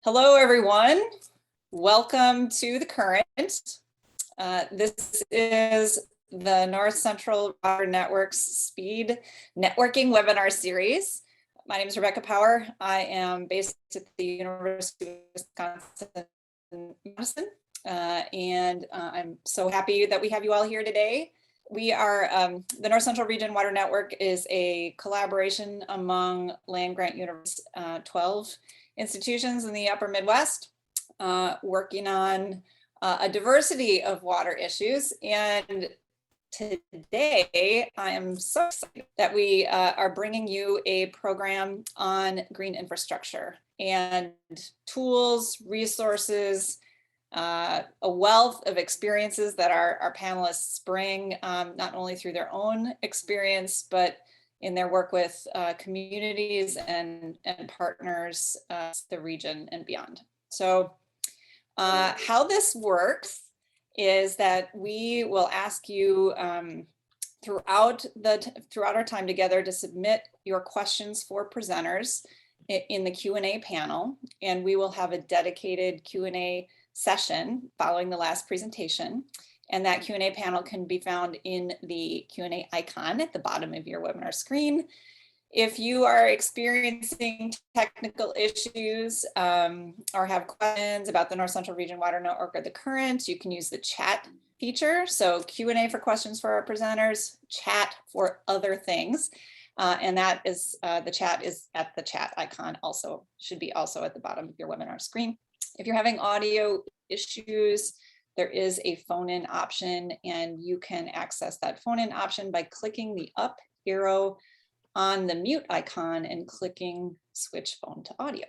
Hello, everyone. Welcome to The Current. This is the North Central Water Network's Speed Networking webinar series. My name is Rebecca Power. I am based at the University of Wisconsin, and I'm so happy that we have you all here today. We are, the North Central Region Water Network is a collaboration among land-grant universities, 12 institutions in the upper Midwest, working on a diversity of water issues. And today, I am so excited that we are bringing you a program on green infrastructure and tools, resources, a wealth of experiences that our panelists bring, not only through their own experience, but in their work with communities and partners, the region and beyond. So how this works is that we will ask you throughout our time together to submit your questions for presenters in the Q&A panel, and we will have a dedicated Q&A session following the last presentation. And that Q&A panel can be found in the Q&A icon at the bottom of your webinar screen. If you are experiencing technical issues or have questions about the North Central Region Water Network or The Current, you can use the chat feature. So Q&A for questions for our presenters, chat for other things. And that is, the chat is at the chat icon, also should be also at the bottom of your webinar screen. If you're having audio issues, there is a phone-in option, and you can access that phone-in option by clicking the up arrow on the mute icon and clicking switch phone to audio.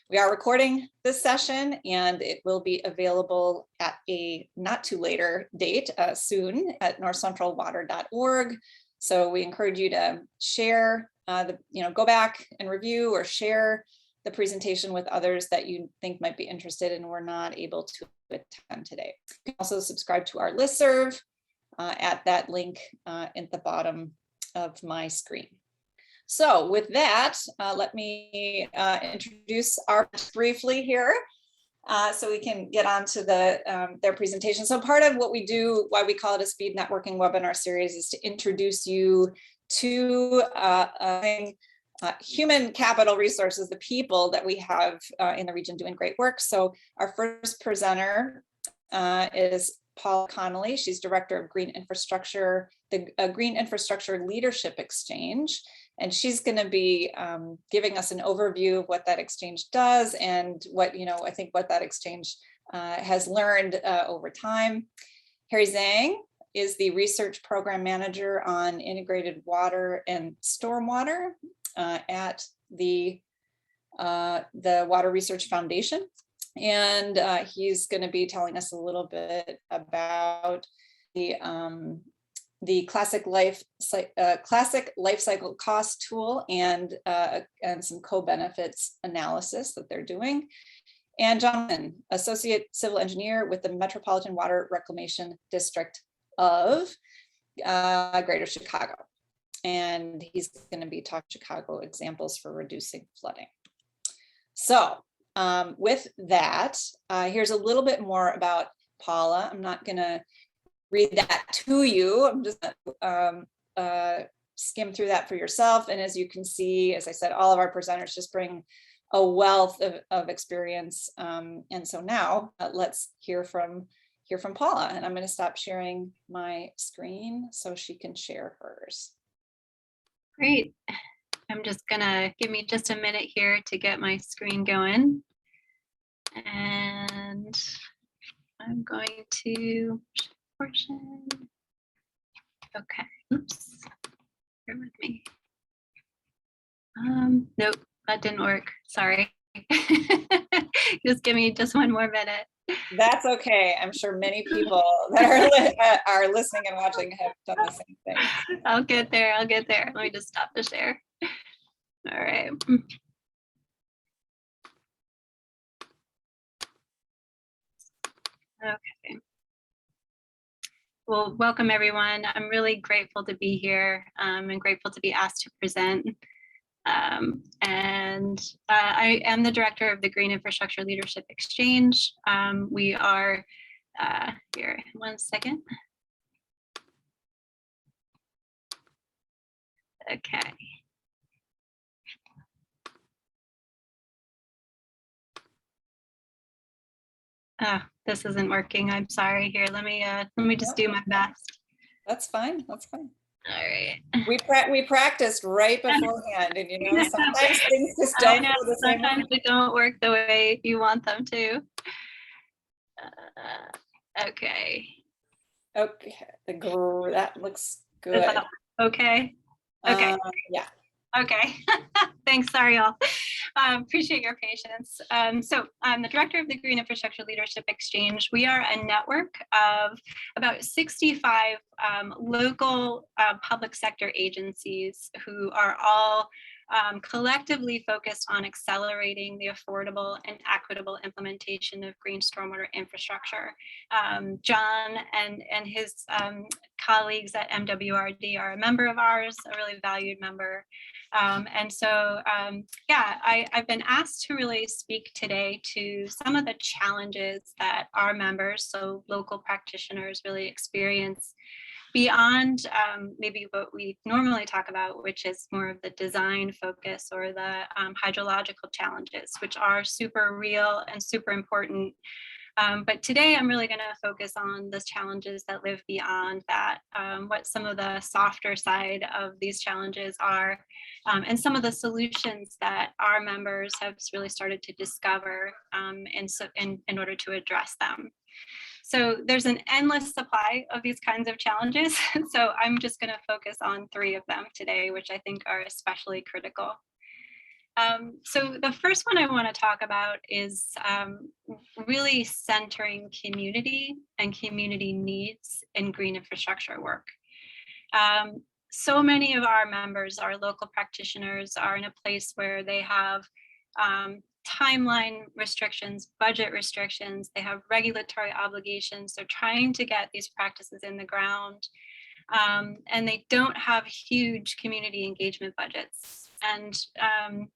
We are recording this session, and it will be available at a not too later date soon at northcentralwater.org. So we encourage you to share, go back and review or share the presentation with others that you think might be interested and were not able to attend today. You can also subscribe to our listserv at that link at the bottom of my screen. So with that, let me introduce our briefly here so we can get on to their presentation. So part of what we do, why we call it a speed networking webinar series, is to introduce you to human capital resources, the people that we have in the region doing great work. So our first presenter is Connolly. She's Director of Green Infrastructure, the Green Infrastructure Leadership Exchange. And she's going to be giving us an overview of what that exchange does and what, I think what that exchange has learned over time. Zhang is the Research Program Manager on Integrated Water and Stormwater at the Water Research Foundation. And he's going to be telling us a little bit about the classic life cycle cost tool and some co-benefits analysis that they're doing. And Zhang, Associate Civil Engineer with the Metropolitan Water Reclamation District of Greater Chicago. And he's going to be talking Chicago examples for reducing flooding. So with that, here's a little bit more about Paula. I'm not going to read that to you. I'm just going to skim through that for yourself. And as you can see, as I said, all of our presenters just bring a wealth of experience. And so now let's hear from Paula. And I'm going to stop sharing my screen so she can share hers. Great. I'm just gonna give me just a minute here to get my screen going. And I'm going to portion. Okay, oops, bear with me. Nope, that didn't work, sorry. Just give me just one more minute. That's okay. I'm sure many people that are listening and watching have done the same thing. I'll get there. Let me just stop the share. All right. Okay. Well, welcome everyone. I'm really grateful to be here and grateful to be asked to present. I am the director of the Green Infrastructure Leadership Exchange. We are here, 1 second. Okay. Oh, this isn't working. I'm sorry. Here, let me just do my best. That's fine. That's fine. All right. We practiced right beforehand, and sometimes things just don't go the same way. Sometimes they don't work the way you want them to. Okay. Okay, that looks good. Is that okay? Okay. Yeah. Okay. Thanks. Sorry, y'all. Appreciate your patience. So I'm the director of the Green Infrastructure Leadership Exchange. We are a network of about 65 local public sector agencies who are all collectively focused on accelerating the affordable and equitable implementation of green stormwater infrastructure. John and his colleagues at MWRD are a member of ours, a really valued member. I've been asked to really speak today to some of the challenges that our members, so local practitioners, really experience beyond maybe what we normally talk about, which is more of the design focus or the hydrological challenges, which are super real and super important. But today I'm really going to focus on the challenges that live beyond that, what some of the softer side of these challenges are, and some of the solutions that our members have really started to discover in order to address them. So there's an endless supply of these kinds of challenges. So I'm just going to focus on 3 of them today, which I think are especially critical. So the first one I want to talk about is really centering community and community needs in green infrastructure work. So many of our members, our local practitioners, are in a place where they have timeline restrictions, budget restrictions, they have regulatory obligations, they're trying to get these practices in the ground, and they don't have huge community engagement budgets. And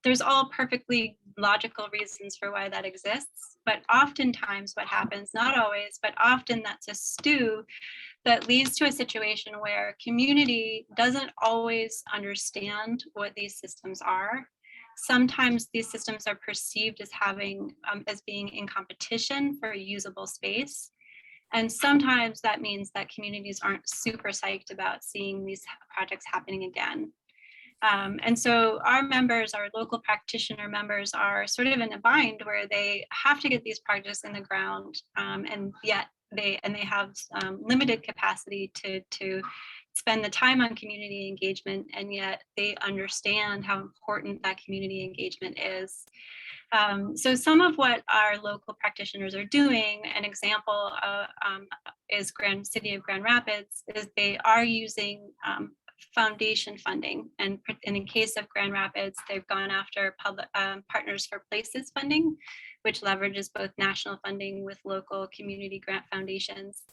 there's all perfectly logical reasons for why that exists, but oftentimes what happens, not always, but often that's a stew that leads to a situation where community doesn't always understand what these systems are. Sometimes these systems are perceived as as being in competition for a usable space. And sometimes that means that communities aren't super psyched about seeing these projects happening again. And so our members, our local practitioner members, are sort of in a bind where they have to get these projects in the ground, and yet they have limited capacity to spend the time on community engagement, and yet they understand how important that community engagement is. So some of what our local practitioners are doing, an example is City of Grand Rapids, is they are using foundation funding, and in the case of Grand Rapids, they've gone after public Partners for Places funding, which leverages both national funding with local community grant foundations.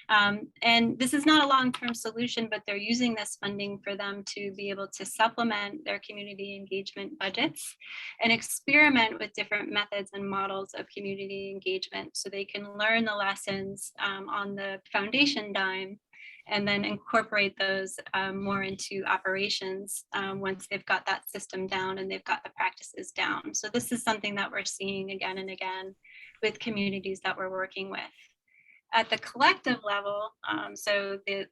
And this is not a long-term solution, but they're using this funding for them to be able to supplement their community engagement budgets and experiment with different methods and models of community engagement so they can learn the lessons on the foundation dime and then incorporate those more into operations once they've got that system down and they've got the practices down. So this is something that we're seeing again and again with communities that we're working with. At the collective level, so the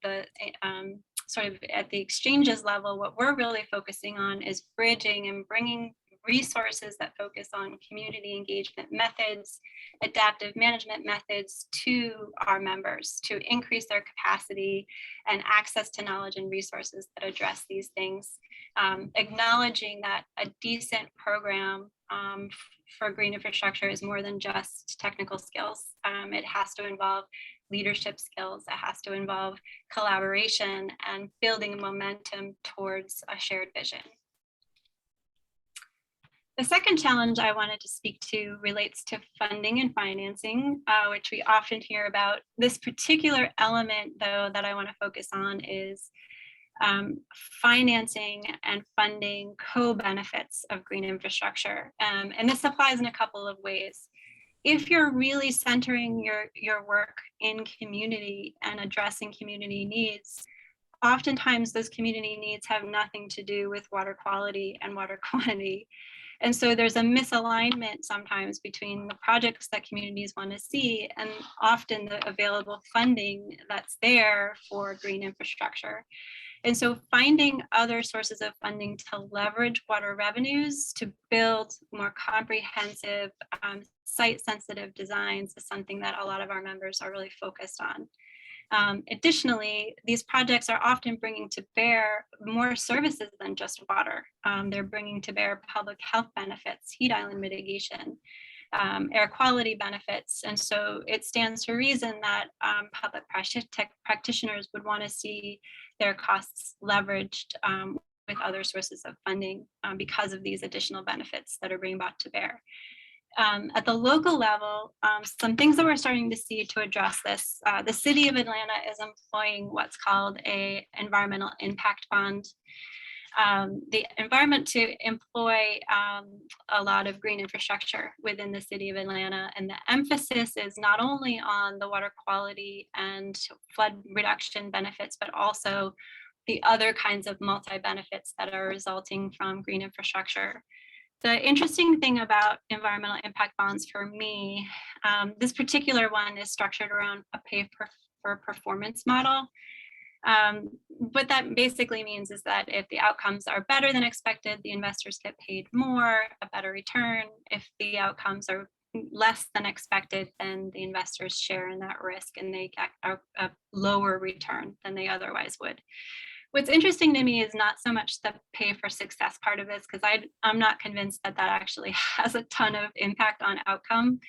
sort of at the exchanges level, what we're really focusing on is bridging and bringing resources that focus on community engagement methods, adaptive management methods to our members to increase their capacity and access to knowledge and resources that address these things. Acknowledging that a decent program for green infrastructure is more than just technical skills. It has to involve leadership skills. It has to involve collaboration and building momentum towards a shared vision. The second challenge I wanted to speak to relates to funding and financing, which we often hear about. This particular element, though, that I want to focus on is financing and funding co-benefits of green infrastructure. And this applies in a couple of ways. If you're really centering your work in community and addressing community needs, oftentimes those community needs have nothing to do with water quality and water quantity. And so there's a misalignment sometimes between the projects that communities want to see and often the available funding that's there for green infrastructure. And so finding other sources of funding to leverage water revenues to build more comprehensive site-sensitive designs is something that a lot of our members are really focused on. Additionally, these projects are often bringing to bear more services than just water. They're bringing to bear public health benefits, heat island mitigation, air quality benefits. And so it stands to reason that public practitioners would want to see their costs leveraged with other sources of funding because of these additional benefits that are being brought to bear. At the local level, some things that we're starting to see to address this, the city of Atlanta is employing what's called a environmental impact bond. The environment to employ a lot of green infrastructure within the city of Atlanta, and the emphasis is not only on the water quality and flood reduction benefits, but also the other kinds of multi-benefits that are resulting from green infrastructure. The interesting thing about environmental impact bonds for me, this particular one is structured around a pay for performance model. What that basically means is that if the outcomes are better than expected, the investors get paid more, a better return. If the outcomes are less than expected, then the investors share in that risk and they get a lower return than they otherwise would. What's interesting to me is not so much the pay for success part of this, because I'm not convinced that that actually has a ton of impact on outcome,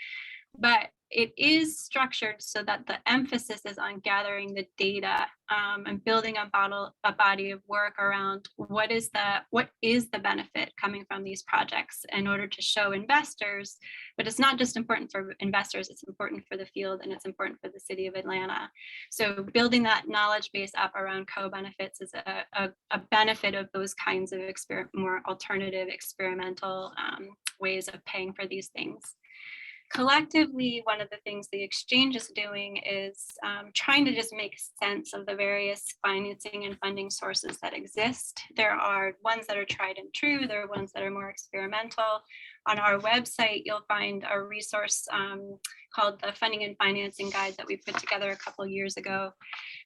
but it is structured so that the emphasis is on gathering the data and building a body of work around what is the benefit coming from these projects in order to show investors. But it's not just important for investors, it's important for the field and it's important for the city of Atlanta. So building that knowledge base up around co-benefits is a benefit of those kinds of more alternative experimental ways of paying for these things. Collectively, one of the things the exchange is doing is trying to just make sense of the various financing and funding sources that exist. There are ones that are tried and true, there are ones that are more experimental. On our website, you'll find a resource called the Funding and Financing Guide that we put together a couple years ago,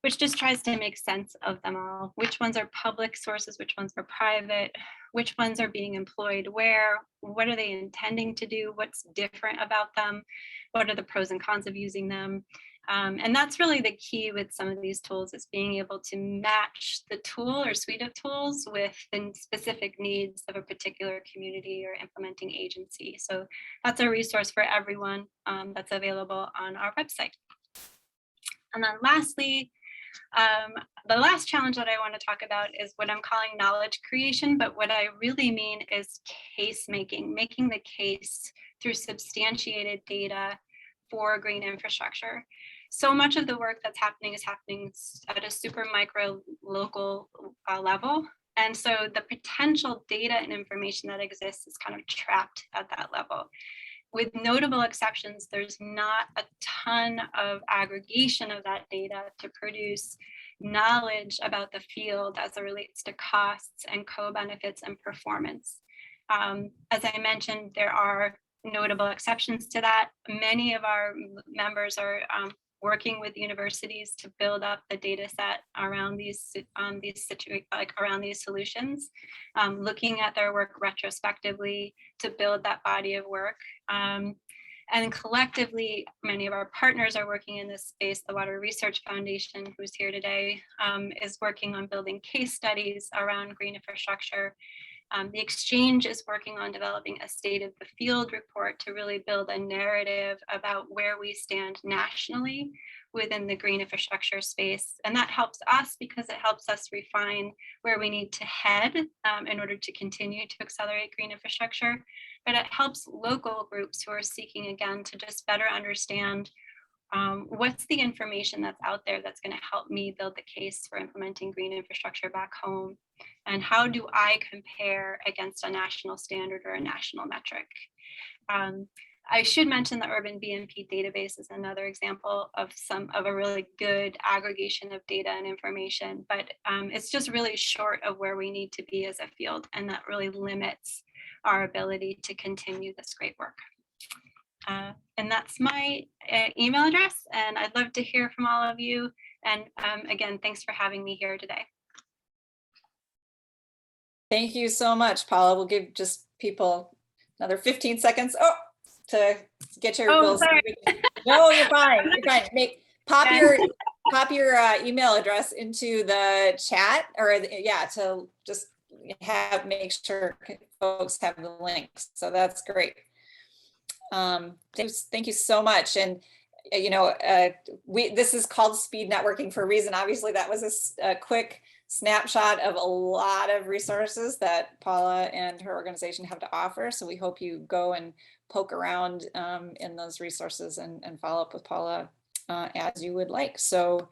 which just tries to make sense of them all. Which ones are public sources, which ones are private, which ones are being employed where, what are they intending to do, what's different about them, what are the pros and cons of using them. And that's really the key with some of these tools, is being able to match the tool or suite of tools with the specific needs of a particular community or implementing agency. So that's a resource for everyone that's available on our website. And then lastly, the last challenge that I want to talk about is what I'm calling knowledge creation, but what I really mean is case making the case through substantiated data for green infrastructure. So much of the work that's happening is happening at a super micro local level. And so the potential data and information that exists is kind of trapped at that level. With notable exceptions, there's not a ton of aggregation of that data to produce knowledge about the field as it relates to costs and co-benefits and performance. As I mentioned, there are notable exceptions to that. Many of our members are working with universities to build up the data set around these solutions, looking at their work retrospectively to build that body of work. And collectively, many of our partners are working in this space. The Water Research Foundation, who's here today, is working on building case studies around green infrastructure. The exchange is working on developing a state of the field report to really build a narrative about where we stand nationally within the green infrastructure space. And that helps us because it helps us refine where we need to head in order to continue to accelerate green infrastructure. But it helps local groups who are seeking, again, to just better understand What's the information that's out there that's going to help me build the case for implementing green infrastructure back home? And how do I compare against a national standard or a national metric? I should mention the Urban BMP database is another example of a really good aggregation of data and information, but it's just really short of where we need to be as a field, and that really limits our ability to continue this great work. And that's my email address, and I'd love to hear from all of you. And again, thanks for having me here today. Thank you so much, Paula. We'll give just people another 15 seconds to get your goals. No, you're fine. You're fine. Pop your email address into the chat, or to just make sure folks have the links. So that's great. Thank you so much. And this is called speed networking for a reason. Obviously, that was a quick snapshot of a lot of resources that Paula and her organization have to offer. So we hope you go and poke around in those resources and follow up with Paula as you would like. So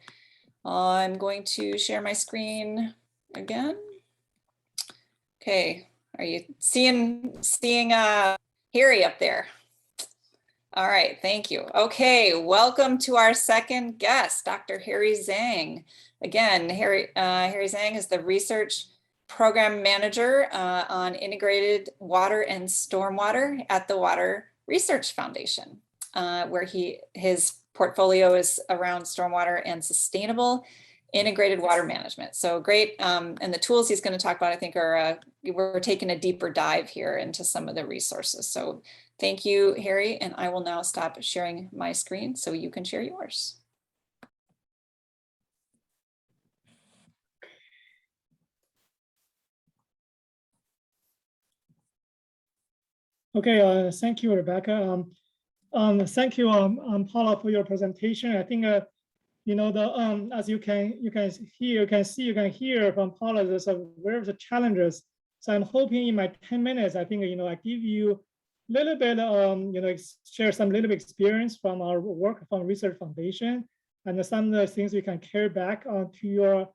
I'm going to share my screen again. Okay, are you seeing Harry up there? All right, thank you. Okay, welcome to our second guest, Dr. Harry Zhang. Again, Harry Zhang is the Research Program Manager on Integrated Water and Stormwater at the Water Research Foundation, where his portfolio is around stormwater and sustainable integrated water management. So great, and the tools he's going to talk about, I think, are we're taking a deeper dive here into some of the resources. So thank you, Harry, and I will now stop sharing my screen so you can share yours. Okay, thank you, Rebecca. Thank you, Paula, for your presentation. I think as you can hear from Paula, there's a various challenges. So I'm hoping in my 10 minutes, I think I give you a little bit, share some little bit experience from our work from Research Foundation, and some of the things you can carry back to your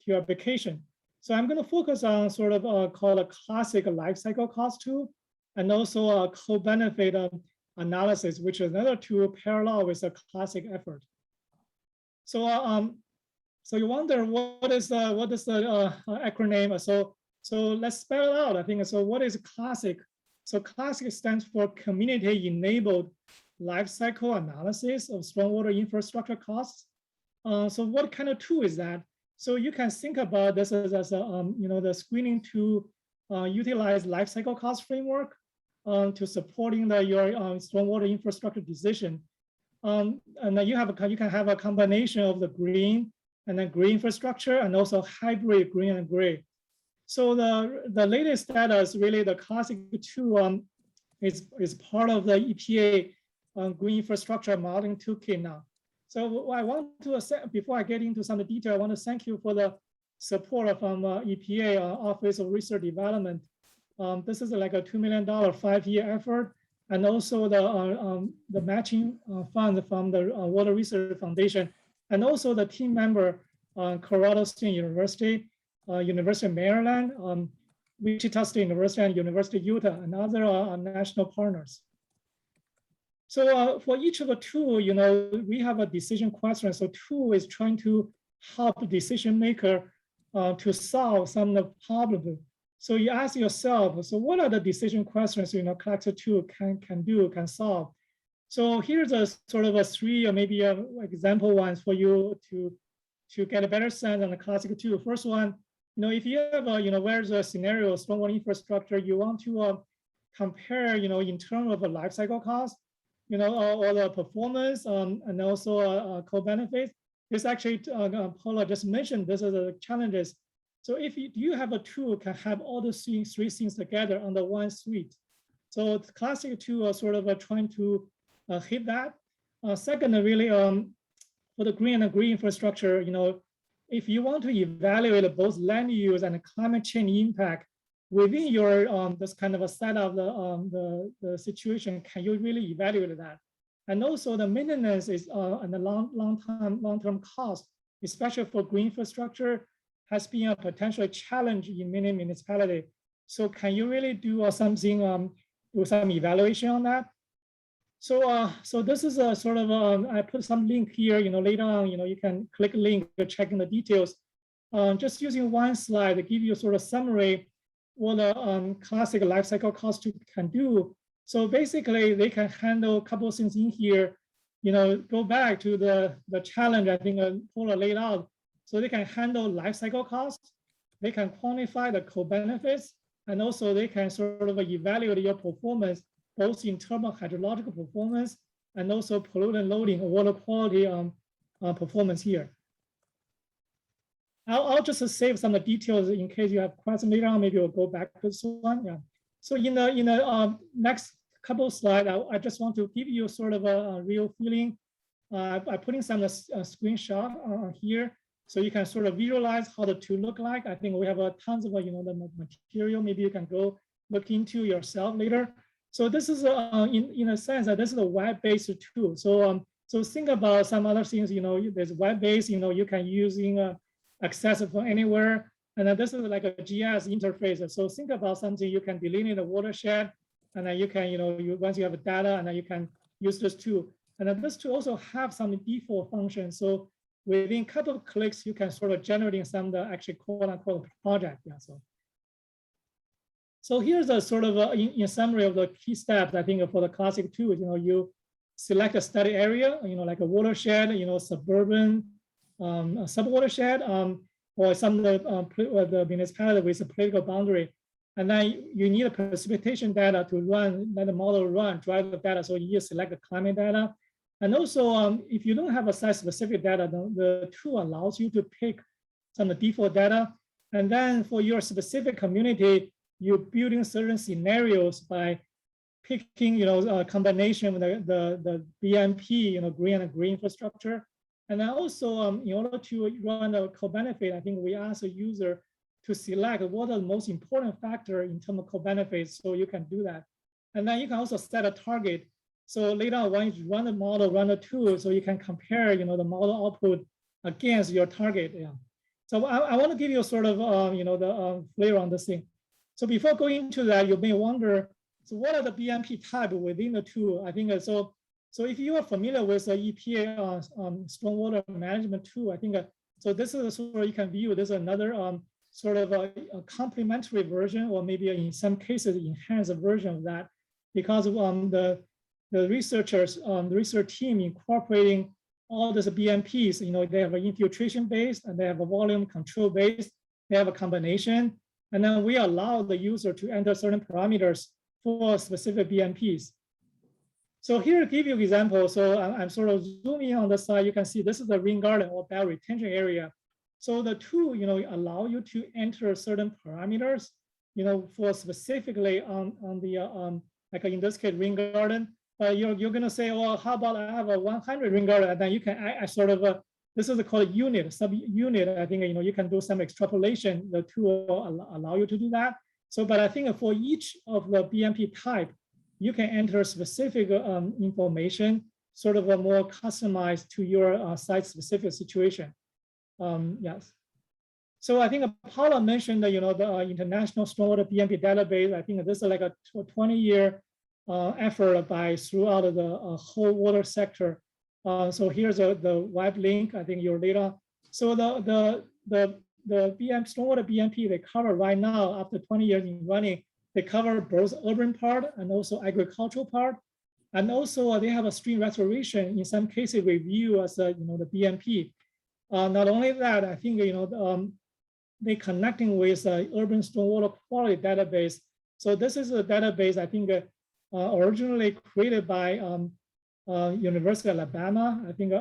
application. So I'm going to focus on sort of called a classic life cycle cost tool, and also a co-benefit analysis, which is another tool parallel with a classic effort. So, so you wonder what is the acronym? So let's spell it out. I think so. What is classic? So classic stands for Community-Enabled Life Cycle Analysis of Stormwater Infrastructure Costs. So what kind of tool is that? So you can think about this as a the screening to utilize life cycle cost framework to supporting your stormwater infrastructure decision. And then you can have a combination of the green and then gray infrastructure, and also hybrid green and gray. So the latest status, really the classic tool is part of the EPA green infrastructure modeling toolkit now. So I want to, before I get into some of the detail, I want to thank you for the support from EPA Office of Research Development. This is like a $2 million 5-year effort, and also the matching fund from the Water Research Foundation, and also the team member, Colorado State University, University of Maryland, Wichita State University, and University of Utah, and other national partners. So for each of the two, we have a decision question. So two is trying to help the decision maker to solve some of the problem. So you ask yourself, so what are the decision questions Classic tool can solve? So here's a sort of a 3 or maybe example ones for you to get a better sense on the classic tool. First one, if you have where's a scenario stormwater infrastructure, you want to compare in terms of a life cycle cost, or the performance, and also co-benefits. This actually, Paula just mentioned, this is the challenges. So if you have a tool can have all the three things together under one suite. So the classic tool are sort of trying to hit that. Second, really, for the green and green infrastructure, if you want to evaluate both land use and climate change impact within your this kind of a set of the situation, can you really evaluate that? And also the maintenance is and the long-term cost, especially for green infrastructure, has been a potential challenge in many municipalities. So can you really do something, do some evaluation on that? So so this is a sort of, I put some link here, later on, you can click link to check in the details. Just using one slide to give you a sort of summary what the classic life cycle cost can do. So basically they can handle a couple of things in here, go back to the challenge I think Paula laid out. So they can handle life cycle costs, they can quantify the co-benefits, and also they can sort of evaluate your performance, both in terms of hydrological performance and also pollutant loading or water quality performance here. I'll just save some of the details in case you have questions later on. Maybe we'll go back to this one. Yeah. So in the next couple of slides, I just want to give you sort of a real feeling. I'm putting some screenshot here, so you can sort of visualize how the tool look like. I think we have tons of the material. Maybe you can go look into yourself later. So this is in a sense that this is a web-based tool. So so think about some other things. There's web-based. You can use access it from anywhere. And then this is like a GIS interface. So think about something you can delineate the watershed, and then you can once you have data, and then you can use this tool. And then this tool also have some default functions. So within a couple of clicks, you can sort of generate some of the actually quote unquote project. Yeah. So here's a sort of in summary of the key steps, I think, for the classic tool. You select a study area, like a watershed, suburban, sub-watershed, or some of the municipality with a political boundary. And then you need a precipitation data to run, let the model run, drive the data. So you select the climate data. And also, if you don't have a site-specific data, the tool allows you to pick some of the default data. And then for your specific community, you're building certain scenarios by picking, a combination with the BMP, green and green infrastructure. And then also, in order to run the co-benefit, I think we ask a user to select what are the most important factor in terms of co-benefits, so you can do that. And then you can also set a target. So later on, when you run the model, run the tool, so you can compare, the model output against your target. Yeah. So I want to give you a sort of, the flavor on this thing. So before going into that, you may wonder, so what are the BMP type within the tool? I think so. So if you are familiar with the EPA stormwater management tool, I think so. This is sort of you can view. There's another sort of a complementary version, or maybe in some cases enhanced version of that, because of the researchers, the research team incorporating all these BMPs. They have an infiltration based, and they have a volume control based. They have a combination, and then we allow the user to enter certain parameters for specific BMPs. So here, to give you an example, so I'm sort of zooming on the side. You can see this is the rain garden or bad retention area. So the tool, allow you to enter certain parameters, for specifically on the like in this case rain garden. You're gonna say, well, how about I have a 100 rain garden, and then you can I sort of this is called unit, sub-unit. I think you can do some extrapolation. The tool will allow you to do that. So, but I think for each of the BMP type, you can enter specific information, sort of a more customized to your site-specific situation. Yes. So I think Paula mentioned that, the International Stormwater BMP database. I think this is like a 20-year effort throughout the whole water sector. So here's the web link. I think your data. So the stormwater BMP they cover right now after 20 years in running. They cover both urban part and also agricultural part, and also they have a stream restoration in some cases review as the BMP. Not only that, I think they connecting with urban stormwater quality database. So this is a database I think originally created by University of Alabama. I think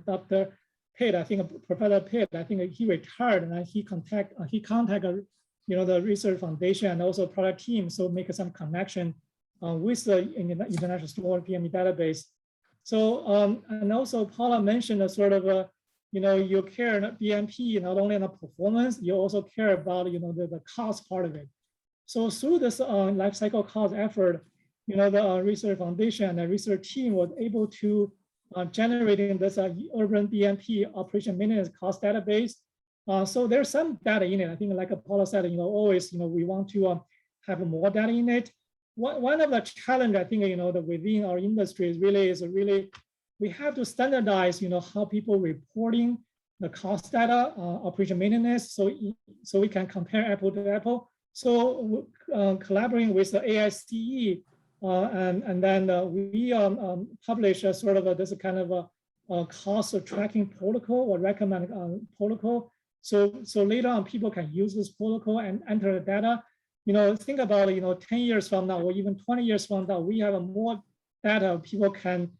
Dr. Pitt, I think Professor Pitt, I think he retired, and he contacted the research foundation and also product team, so make some connection with the International Stormwater BMP database. So and also Paula mentioned a sort of you care BMP not only on the performance, you also care about the cost part of it. So through this life cycle cost effort, the research foundation and the research team was able to generating this urban BMP operation maintenance cost database. So there's some data in it. I think, like Paula said, always, we want to have more data in it. One of the challenge, I think, that within our industry is really we have to standardize, how people reporting the cost data, operation maintenance, so we can compare apple to apple. So collaborating with the AICE, and then we publish a sort of this kind of a cost tracking protocol or recommended protocol. So later on, people can use this protocol and enter the data. Think about 10 years from now or even 20 years from now, we have more data people can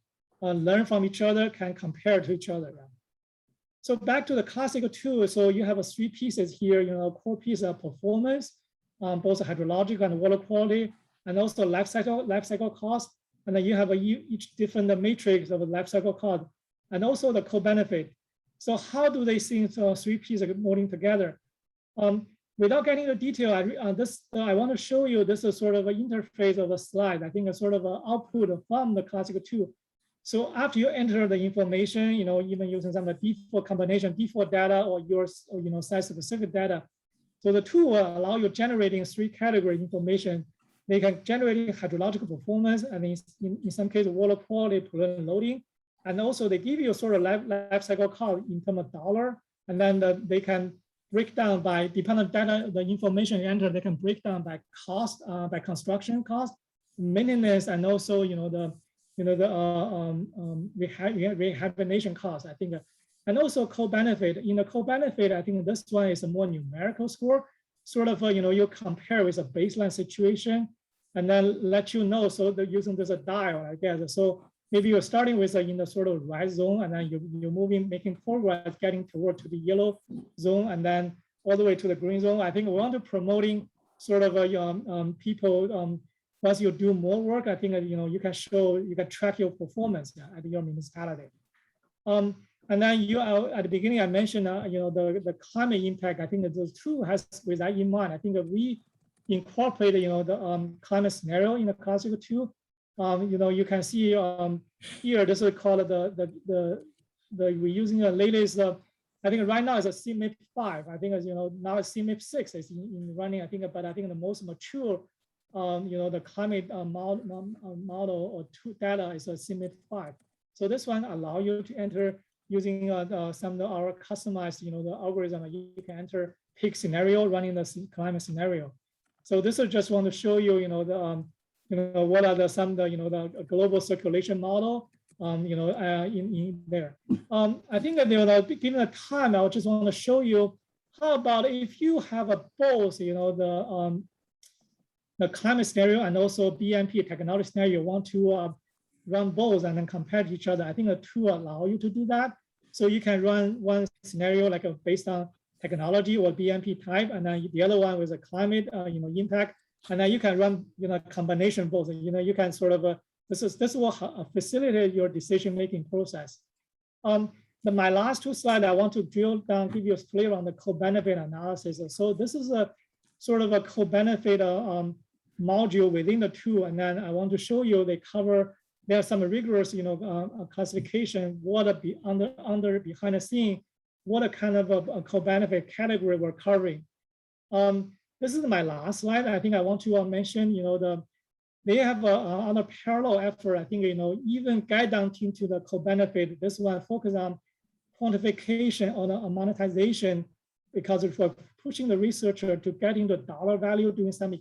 learn from each other, can compare to each other. So back to the classical tool. So you have 3 pieces here. Core piece of performance, both hydrological and water quality, and also life cycle cost. And then you have each different matrix of life cycle cost, and also the co-benefit. So how do they see 3 pieces molding together? Without getting into detail, I want to show you this is sort of an interface of a slide. I think a sort of an output from the classical tool. So after you enter the information, even using some of the default combination, default data or yours, or site-specific data. So the tool will allow you generating 3 category information. They can generate hydrological performance, and in some cases, water quality, pollutant loading. And also they give you sort of life cycle cost in terms of dollar. And then they can break down by, depending on data, the information you enter, they can break down by cost, by construction cost, maintenance, and also, rehabilitation cost, I think. And also co-benefit. In the co-benefit, I think this one is a more numerical score. Sort of, you compare with a baseline situation and then let so they're using this dial, I guess. So maybe you're starting with in the sort of red zone, and then you're moving, making progress, getting toward to the yellow zone, and then all the way to the green zone. I think we want to promoting sort of people, once you do more work, I think you can track your performance at your municipality. And then at the beginning, I mentioned the climate impact. I think that those two has with that in mind. I think that we incorporated the climate scenario in the classical tool. You can see here, this is called we're using the latest. I think right now is a CMIP 5. I think now it's CMIP 6 is in running. I think, but I think the most mature, the climate model or data is a CMIP 5. So this one allow you to enter using some of our customized, the algorithm. You can enter peak scenario running the climate scenario. So this is just want to show you, what are the global circulation model, in there. I think that given the time, I just want to show you how about if you have both, the climate scenario and also BMP technology scenario, you want to run both and then compare to each other. I think the tool allow you to do that. So you can run one scenario like based on technology or BMP type, and then the other one with a climate, impact, and then you can run, combination both. You can sort of this will facilitate your decision-making process. My last 2 slides, I want to drill down, give you a flavor on the co-benefit analysis. So this is a sort of a co-benefit module within the tool, and then I want to show you there are some rigorous, classification, what behind the scene, what kind of a co-benefit category we're covering. This is my last slide. I think I want to mention, they have on a parallel effort. I think, even guide down into the co-benefit. This one focus on quantification on a monetization, because we're pushing the researcher to get into dollar value, doing some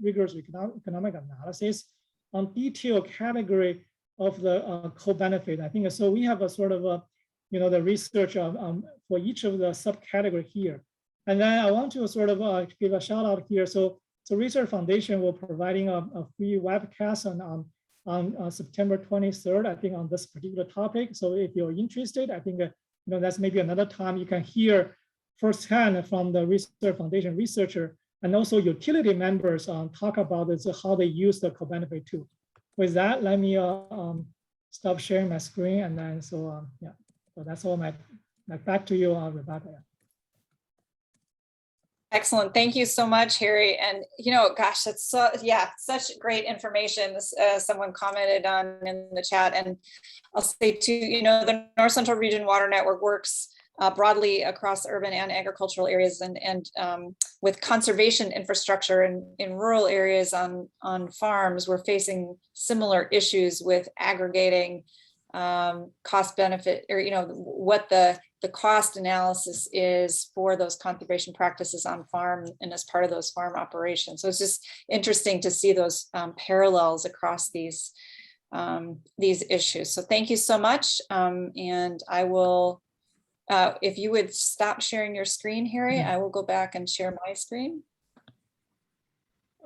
rigorous economic analysis on detailed category of the co-benefit. I think so. We have a sort of the research for each of the subcategory here. And then I want to sort of give a shout out here. So Research Foundation will providing a free webcast on September 23rd, I think, on this particular topic. So if you're interested, I think that's maybe another time you can hear firsthand from the Research Foundation researcher and also utility members talk about this, how they use the co-benefit tool. With that, let me stop sharing my screen, and then so that's all my back to you, Rebecca. Excellent. Thank you so much, Harry. And, gosh, that's such great information. Someone commented on in the chat, and I'll say too, the North Central Region Water Network works broadly across urban and agricultural areas, and with conservation infrastructure in rural areas on farms, we're facing similar issues with aggregating cost benefit, or what the cost analysis is for those conservation practices on farm and as part of those farm operations. So it's just interesting to see those parallels across these issues. So thank you so much. And I will, if you would stop sharing your screen, Harry, I will go back and share my screen.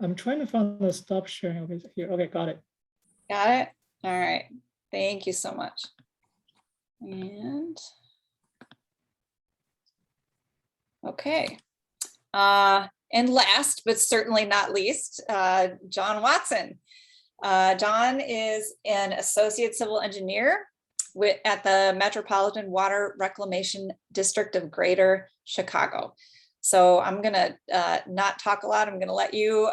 I'm trying to find the stop sharing over here. Okay, got it. Got it. All right. Thank you so much. And okay. And last, but certainly not least, John Watson. John is an associate civil engineer at the Metropolitan Water Reclamation District of Greater Chicago. So I'm gonna not talk a lot. I'm gonna let you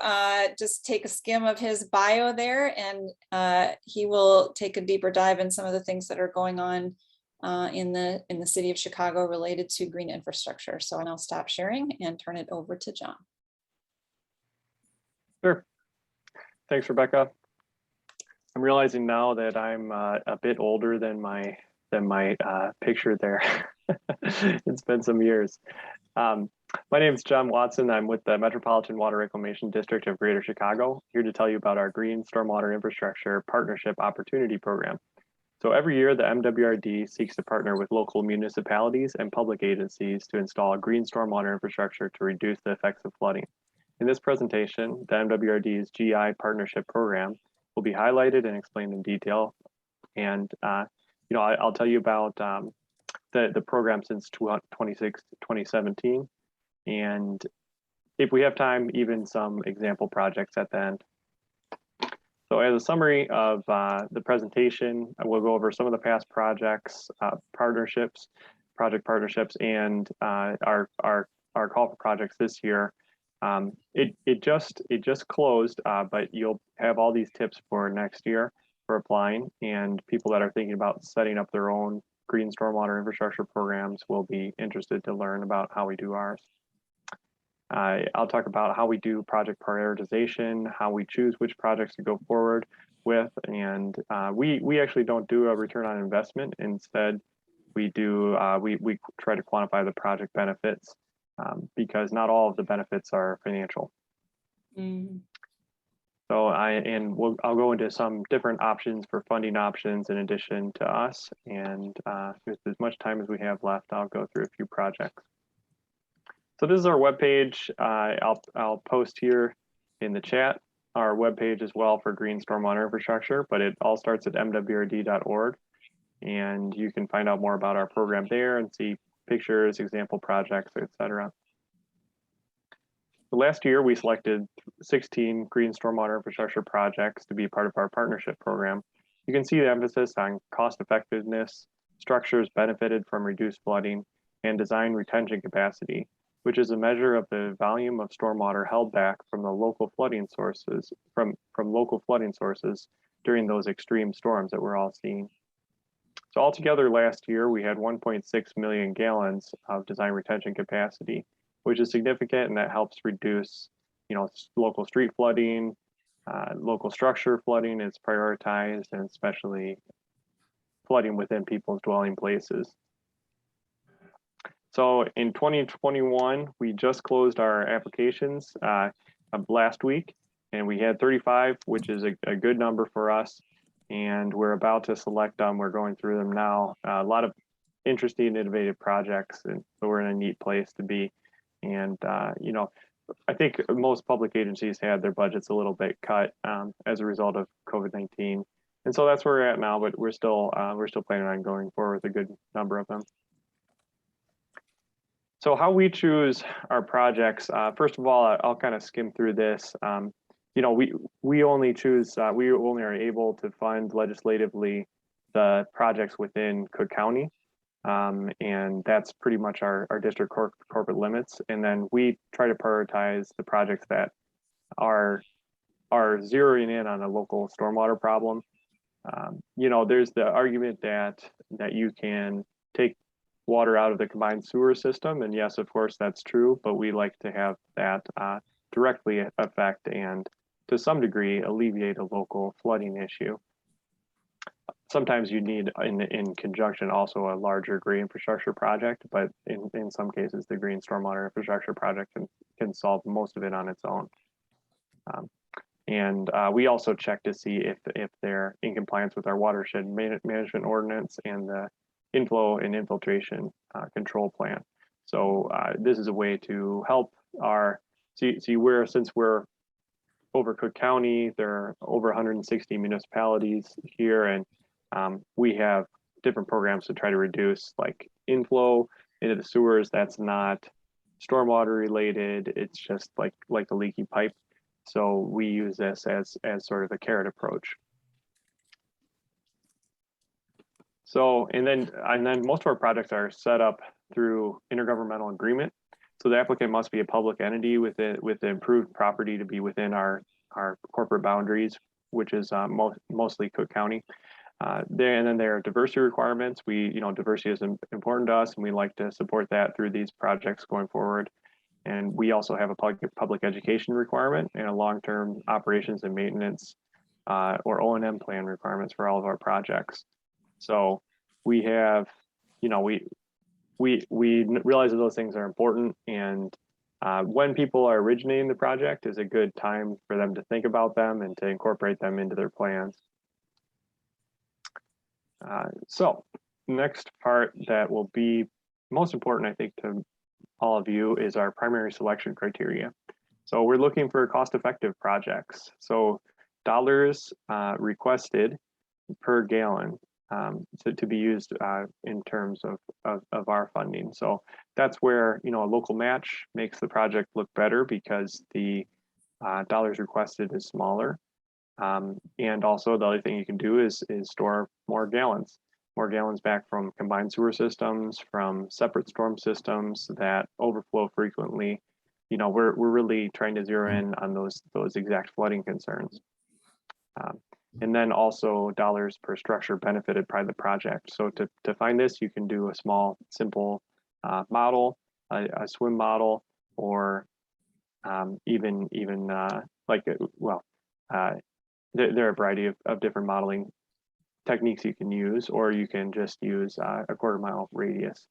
just take a skim of his bio there, and he will take a deeper dive in some of the things that are going on in the city of Chicago related to green infrastructure. So I'll stop sharing and turn it over to John. Sure. Thanks, Rebecca. I'm realizing now that I'm a bit older than my picture there. It's been some years. My name is John Watson. I'm with the Metropolitan Water Reclamation District of Greater Chicago, here to tell you about our Green Stormwater Infrastructure Partnership Opportunity Program. So every year, the MWRD seeks to partner with local municipalities and public agencies to install green stormwater infrastructure to reduce the effects of flooding. In this presentation, the MWRD's GI Partnership Program will be highlighted and explained in detail. And I'll tell you about the program since 2017. And if we have time, even some example projects at the end. So as a summary of the presentation, we'll go over some of the past projects, project partnerships, and our call for projects this year. It just closed, but you'll have all these tips for next year for applying, and people that are thinking about setting up their own green stormwater infrastructure programs will be interested to learn about how we do ours. I'll talk about how we do project prioritization, how we choose which projects to go forward with, and we actually don't do a return on investment. Instead, we try to quantify the project benefits because not all of the benefits are financial. So I'll go into some different options for funding options in addition to us, and with as much time as we have left, I'll go through a few projects. So this is our webpage. I'll post here in the chat our webpage as well for green stormwater infrastructure, but it all starts at mwrd.org, and you can find out more about our program there and see pictures, example projects, etc. Last year, we selected 16 green stormwater infrastructure projects to be part of our partnership program. You can see the emphasis on cost effectiveness, structures benefited from reduced flooding, and design retention capacity, which is a measure of the volume of stormwater held back from the local flooding sources, from local flooding sources during those extreme storms that we're all seeing. So altogether last year, we had 1.6 million gallons of design retention capacity, which is significant, and that helps reduce, local street flooding, local structure flooding is prioritized, and especially flooding within people's dwelling places. So in 2021, we just closed our applications last week, and we had 35, which is a good number for us. And we're about to select them. We're going through them now. A lot of interesting, innovative projects, and so we're in a neat place to be. And I think most public agencies had their budgets a little bit cut as a result of COVID-19, and so that's where we're at now. But we're still planning on going forward with a good number of them. So how we choose our projects, first of all, I'll kind of skim through this. We only are able to fund legislatively the projects within Cook County. And that's pretty much our district corporate limits. And then we try to prioritize the projects that are zeroing in on a local stormwater problem. You know, there's the argument that you can take water out of the combined sewer system, and yes, of course, that's true. But we like to have that directly affect and, to some degree, alleviate a local flooding issue. Sometimes you need, in conjunction, also a larger green infrastructure project, but in some cases, the green stormwater infrastructure project can solve most of it on its own. And we also check to see if they're in compliance with our watershed management ordinance and the inflow and infiltration control plan. So this is a way to help our, since we're over Cook County, there are over 160 municipalities here, and we have different programs to try to reduce like inflow into the sewers. That's not stormwater related. It's just like the leaky pipe. So we use this as sort of a carrot approach. So, and then most of our projects are set up through intergovernmental agreement. So the applicant must be a public entity with the improved property to be within our corporate boundaries, which is mostly Cook County. And then there are diversity requirements. Diversity is important to us, and we like to support that through these projects going forward. And we also have a public education requirement and a long-term operations and maintenance or O&M plan requirements for all of our projects. So we have, we realize that those things are important, and when people are originating the project is a good time for them to think about them and to incorporate them into their plans. So next part that will be most important, I think, to all of you is our primary selection criteria. So we're looking for cost-effective projects. So dollars requested per gallon to be used in terms of our funding. So that's where a local match makes the project look better because the dollars requested is smaller. And also the other thing you can do is store more gallons back from combined sewer systems, from separate storm systems that overflow frequently. We're really trying to zero in on those exact flooding concerns. And then also dollars per structure benefited by the project. So to find this, you can do a small, simple model, a swim model, or even there are a variety of different modeling techniques you can use, or you can just use a 1/4 mile radius.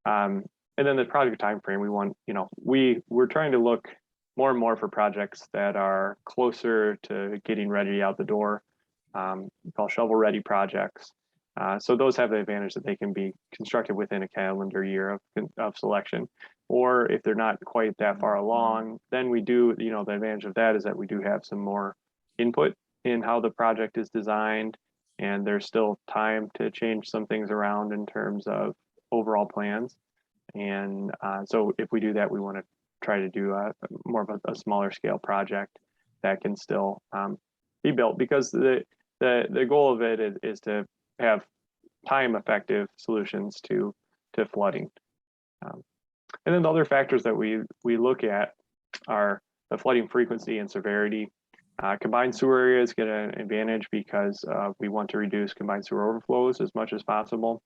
And then the project time frame, we're trying to look more and more for projects that are closer to getting ready out the door, called shovel-ready projects. So those have the advantage that they can be constructed within a calendar year of selection. Or if they're not quite that far along, then we do, the advantage of that is that we do have some more input in how the project is designed, and there's still time to change some things around in terms of overall plans. And so if we do that, we want to try to do more of a smaller scale project that can still be built, because the goal of it is to have time effective solutions to flooding. And then the other factors that we look at are the flooding frequency and severity. Combined sewer areas get an advantage because we want to reduce combined sewer overflows as much as possible.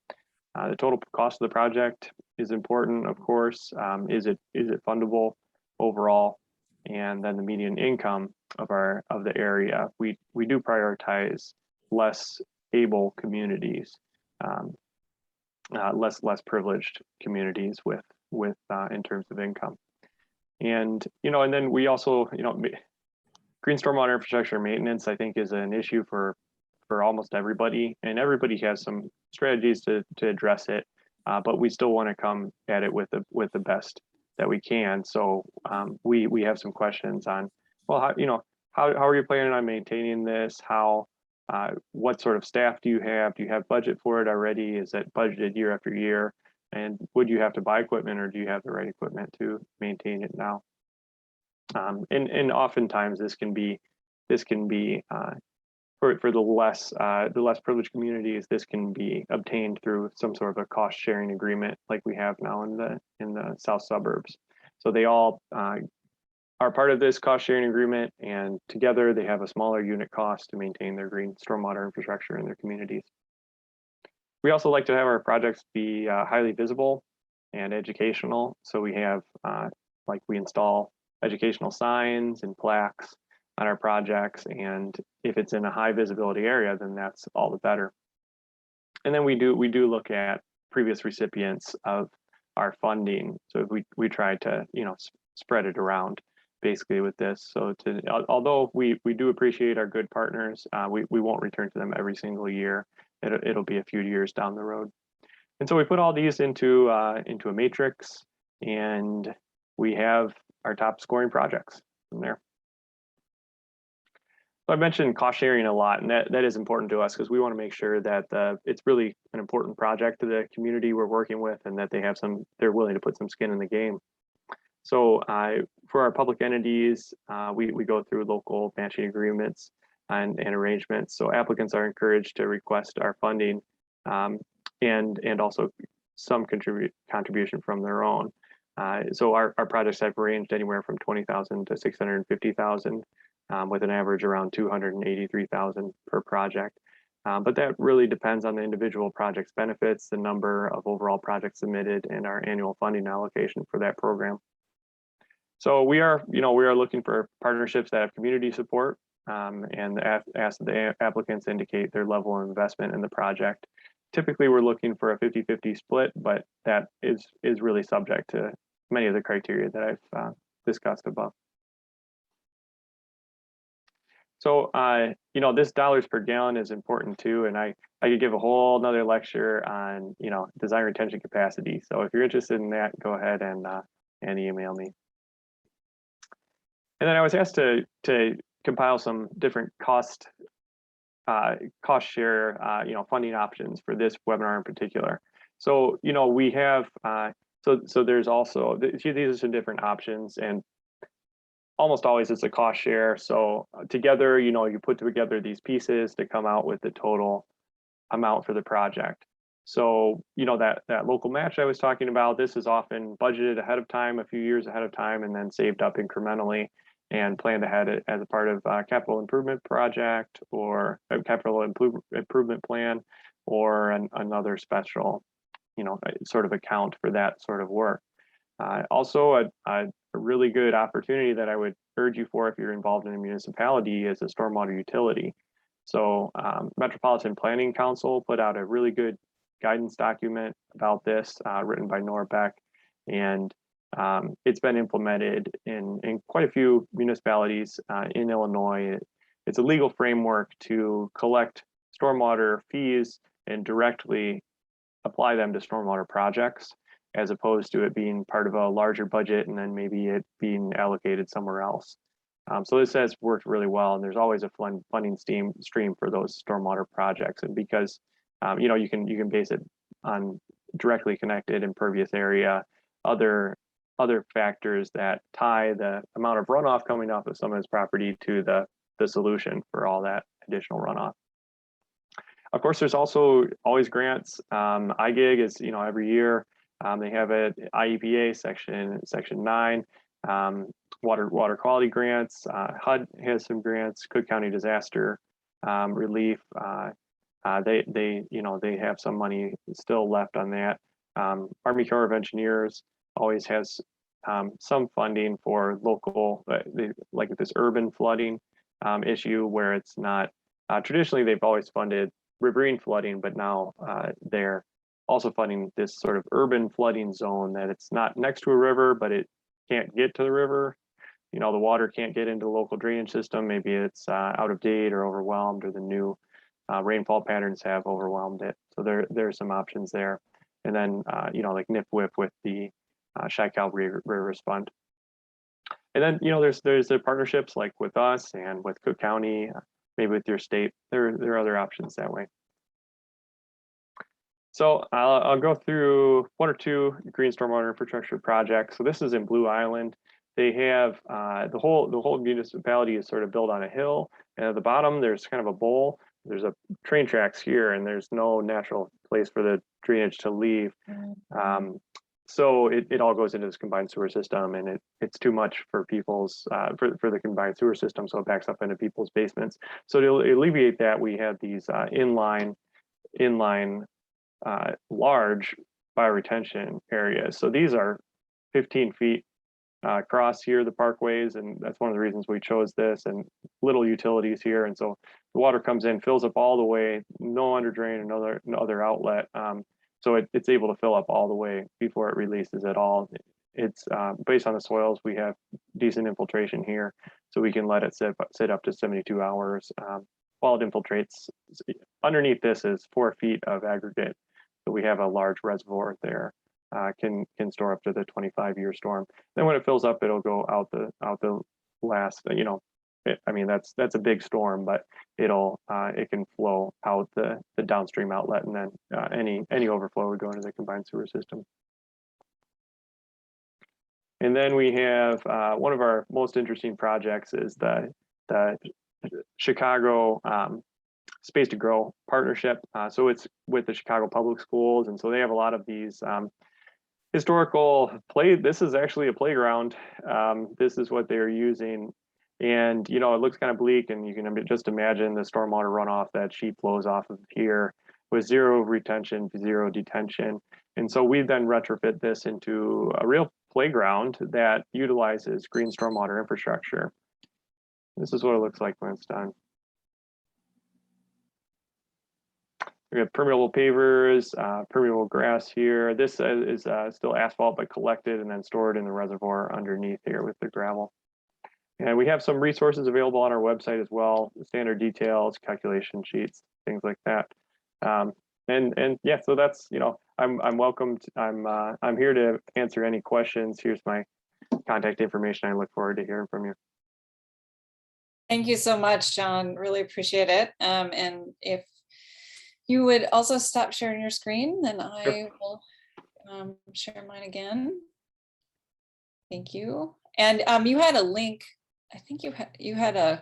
The total cost of the project is important, of course. Is it fundable overall? And then the median income of the area. We do prioritize less able communities, less privileged communities with in terms of income. And and then we also green stormwater infrastructure maintenance, I think, is an issue for almost everybody, and everybody has some strategies to address it, but we still want to come at it with the best that we can. So we have some questions on, well, how are you planning on maintaining this? What sort of staff do you have? Do you have budget for it already? Is it budgeted year after year? And would you have to buy equipment, or do you have the right equipment to maintain it now? And oftentimes this can be for the less privileged communities, this can be obtained through some sort of a cost sharing agreement like we have now in the south suburbs. So they all are part of this cost sharing agreement, and together they have a smaller unit cost to maintain their green stormwater infrastructure in their communities. We also like to have our projects be highly visible and educational. So we have like we install educational signs and plaques on our projects, and if it's in a high visibility area, then that's all the better. And then we do look at previous recipients of our funding. So we try to spread it around basically with this. So although we do appreciate our good partners, we won't return to them every single year. It'll be a few years down the road. And so we put all these into a matrix, and we have our top scoring projects from there. So I mentioned cost sharing a lot, and that is important to us because we want to make sure that it's really an important project to the community we're working with, and that they're willing to put some skin in the game. So for our public entities, we go through local matching agreements and arrangements. So applicants are encouraged to request our funding and also some contribution from their own. So our projects have ranged anywhere from 20,000 to 650,000, with an average around 283,000 per project. But that really depends on the individual project's benefits, the number of overall projects submitted, and our annual funding allocation for that program. So we are looking for partnerships that have community support, and ask the applicants indicate their level of investment in the project. Typically, we're looking for a 50-50 split, but that is really subject to many of the criteria that I've discussed above. So, this dollars per gallon is important too, and I could give a whole nother lecture on, design retention capacity. So if you're interested in that, go ahead and email me. And then I was asked to compile some different cost share, funding options for this webinar in particular. So, we have, so there's also, these are some different options, and almost always it's a cost share. So together, you put together these pieces to come out with the total amount for the project. So, that local match I was talking about, this is often budgeted ahead of time, a few years ahead of time, and then saved up incrementally and planned ahead as a part of a capital improvement project or a capital improvement plan, or another special, sort of account for that sort of work. Also, a really good opportunity that I would urge you for if you're involved in a municipality is a stormwater utility. So Metropolitan Planning Council put out a really good guidance document about this, written by Norbeck, and it's been implemented in quite a few municipalities in Illinois. It's a legal framework to collect stormwater fees and directly apply them to stormwater projects, as opposed to it being part of a larger budget and then maybe it being allocated somewhere else. So this has worked really well, and there's always a funding stream for those stormwater projects. And because you can base it on directly connected impervious area, other factors that tie the amount of runoff coming off of someone's property to the solution for all that additional runoff. Of course, there's also always grants. IGIG is, every year they have an IEPA section 9, water quality grants. HUD has some grants. Cook County Disaster Relief. They have some money still left on that. Army Corps of Engineers always has some funding for local, like this urban flooding issue, where it's not traditionally they've always funded riverine flooding, but now they're also funding this sort of urban flooding zone that it's not next to a river, but it can't get to the river. The water can't get into the local drainage system. Maybe it's out of date or overwhelmed, or the new rainfall patterns have overwhelmed it. So there's some options there. And then, like NIPWIP with the Chi-Cal Rivers Fund. And then, there's the partnerships like with us and with Cook County, maybe with your state. There are other options that way. So I'll go through one or two green stormwater infrastructure projects. So this is in Blue Island. they have the whole municipality is sort of built on a hill, and at the bottom there's kind of a bowl. There's a train tracks here, and there's no natural place for the drainage to leave. So it all goes into this combined sewer system, and it's too much for people's for the combined sewer system, so it backs up into people's basements. So to alleviate that, we have these inline large bioretention areas. So these are 15 feet across here, the parkways, and that's one of the reasons we chose this, and little utilities here. And so the water comes in, fills up all the way, no under drain, no other outlet. So it's able to fill up all the way before it releases at all. It's based on the soils, we have decent infiltration here, so we can let it sit up to 72 hours while it infiltrates. Underneath this is 4 feet of aggregate. So we have a large reservoir there. Can store up to the 25-year storm. Then when it fills up, it'll go out the last. I mean that's a big storm, but it can flow out the downstream outlet, and then any overflow would go into the combined sewer system. And then we have one of our most interesting projects is the Chicago Space to Grow partnership. So it's with the Chicago Public Schools, and so they have a lot of these historical this is actually a playground. This is what they're using, and it looks kind of bleak, and you can just imagine the stormwater runoff that sheet flows off of here with zero retention, zero detention. And so we then retrofit this into a real playground that utilizes green stormwater infrastructure. This is what it looks like when it's done. We have permeable pavers, permeable grass here. This is still asphalt, but collected and then stored in the reservoir underneath here with the gravel. And we have some resources available on our website as well, standard details, calculation sheets, things like that. And yeah, so that's, I'm welcome. I'm here to answer any questions. Here's my contact information. I look forward to hearing from you. Thank you so much, John. Really appreciate it. And if you would also stop sharing your screen, then I will share mine again. Thank you. And you had a link. I think you had a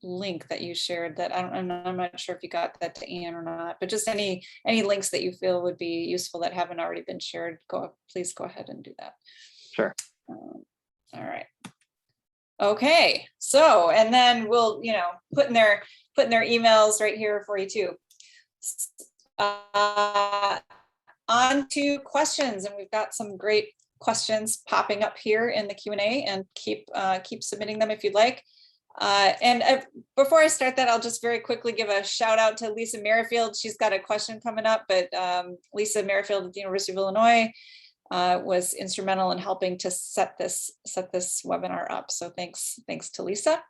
link that you shared that I'm not sure if you got that to Anne or not, but just any links that you feel would be useful that haven't already been shared, please go ahead and do that. Sure. All right. Okay, so, and then we'll, putting their emails right here for you too. On to questions, and we've got some great questions popping up here in the Q&A, and keep submitting them if you'd like. Before I start that, I'll just very quickly give a shout out to Lisa Merrifield. She's got a question coming up, but Lisa Merrifield at the University of Illinois was instrumental in helping to set this webinar up. So thanks to Lisa.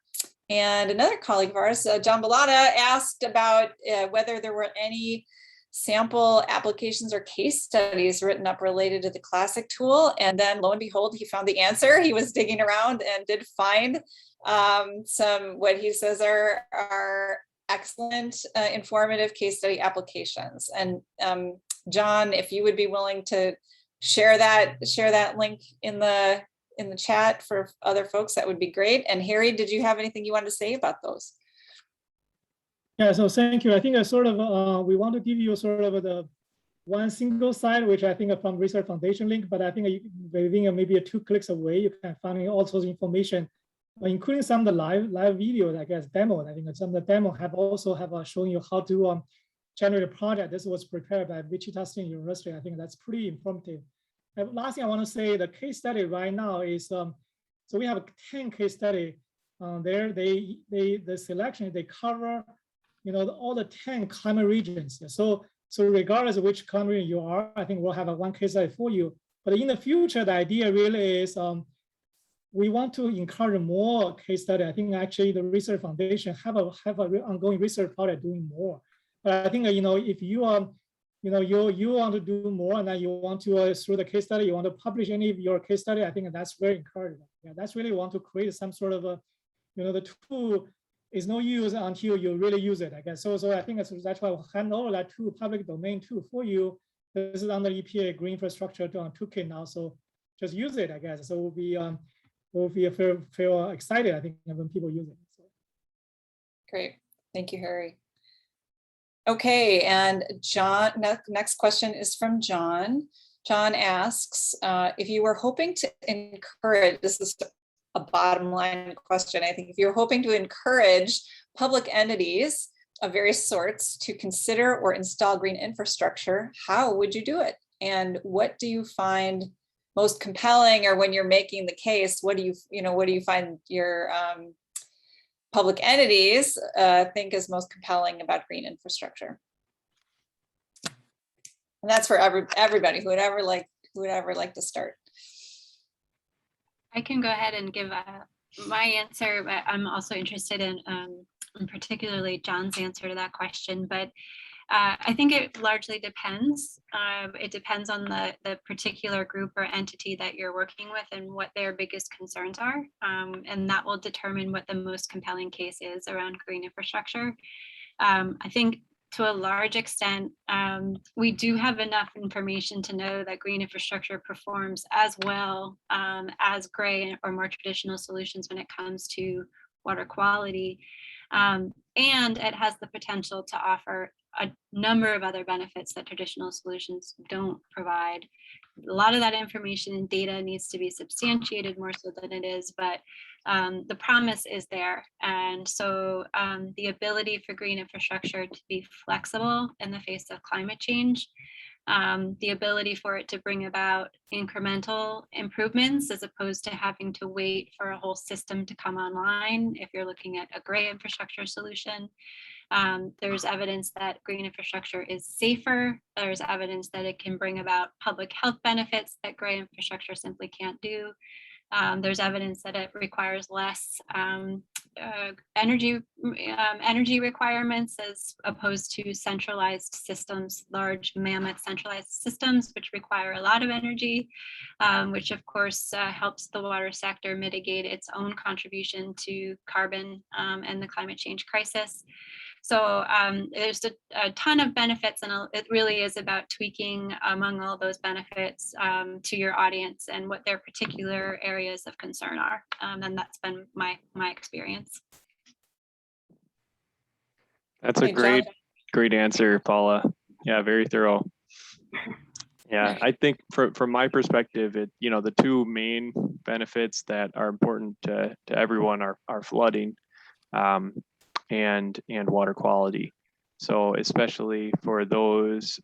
And another colleague of ours, John Bellata, asked about whether there were any sample applications or case studies written up related to the classic tool. And then lo and behold, he found the answer. He was digging around and did find some, what he says are excellent informative case study applications. And John, if you would be willing to share that link in the chat for other folks, that would be great. And Harry, did you have anything you wanted to say about those? Yeah, so thank you. I think we want to give you sort of the one single site, which I think from Research Foundation link, but I think within maybe 2 clicks away, you can find all sorts of information, including some of the live videos, I guess, demo. I think some of the demo also have shown you how to generate a project. This was prepared by Wichita State University. I think that's pretty informative. And last thing I want to say, the case study right now is, so we have 10 case study there. The selection, they cover, all the 10 climate regions. So regardless of which climate region you are, I think we'll have one case study for you. But in the future, the idea really is we want to encourage more case study. I think actually the Research Foundation have a ongoing research project doing more. But I think if you are, you want to do more, and then you want to through the case study, you want to publish any of your case study. I think that's very encouraging. Yeah, that's really want to create some sort of a, the tool is no use until you really use it, I guess. So I think that's why we'll hand over that to public domain tool for you. This is under EPA Green Infrastructure Toolkit now. So just use it, I guess. So we'll feel excited, I think, when people use it. So. Great, thank you, Harry. Okay, and John, next question is from John. John asks, if you were hoping to encourage, this is a bottom line question, I think, if you're hoping to encourage public entities of various sorts to consider or install green infrastructure, how would you do it? And what do you find most compelling, or when you're making the case, what do you find your public entities think is most compelling about green infrastructure? And that's for everybody who would ever like to start. I can go ahead and give my answer, but I'm also interested in particularly John's answer to that question. But I think it largely depends. It depends on the particular group or entity that you're working with and what their biggest concerns are. And that will determine what the most compelling case is around green infrastructure. I think to a large extent, we do have enough information to know that green infrastructure performs as well as gray or more traditional solutions when it comes to water quality. And it has the potential to offer a number of other benefits that traditional solutions don't provide. A lot of that information and data needs to be substantiated more so than it is, but the promise is there. And so the ability for green infrastructure to be flexible in the face of climate change, the ability for it to bring about incremental improvements as opposed to having to wait for a whole system to come online. If you're looking at a gray infrastructure solution, there's evidence that green infrastructure is safer. There's evidence that it can bring about public health benefits that gray infrastructure simply can't do. There's evidence that it requires less energy requirements as opposed to centralized systems, large mammoth centralized systems, which require a lot of energy, which of course helps the water sector mitigate its own contribution to carbon and the climate change crisis. So there's a ton of benefits, and it really is about tweaking among all those benefits to your audience and what their particular areas of concern are. And that's been my experience. That's a great answer, Paula. Yeah, very thorough. Yeah, I think from my perspective, the two main benefits that are important to everyone are flooding and water quality. So especially for those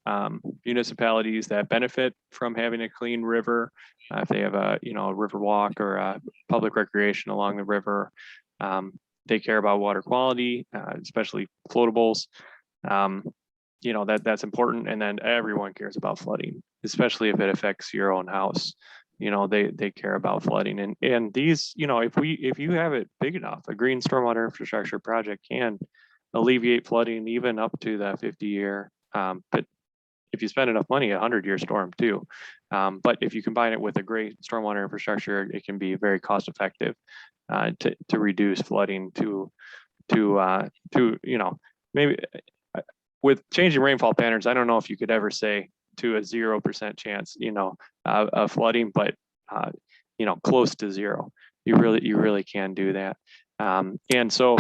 municipalities that benefit from having a clean river, if they have a river walk or a public recreation along the river, they care about water quality, especially floatables. That's important. And then everyone cares about flooding, especially if it affects your own house. They care about flooding, and these, if you have it big enough, a green stormwater infrastructure project can alleviate flooding even up to the 50-year. But if you spend enough money, a 100-year storm too. But if you combine it with a great stormwater infrastructure, it can be very cost effective to reduce flooding to maybe with changing rainfall patterns. I don't know if you could ever say to a 0% chance, of flooding, but close to zero. You really can do that. And so,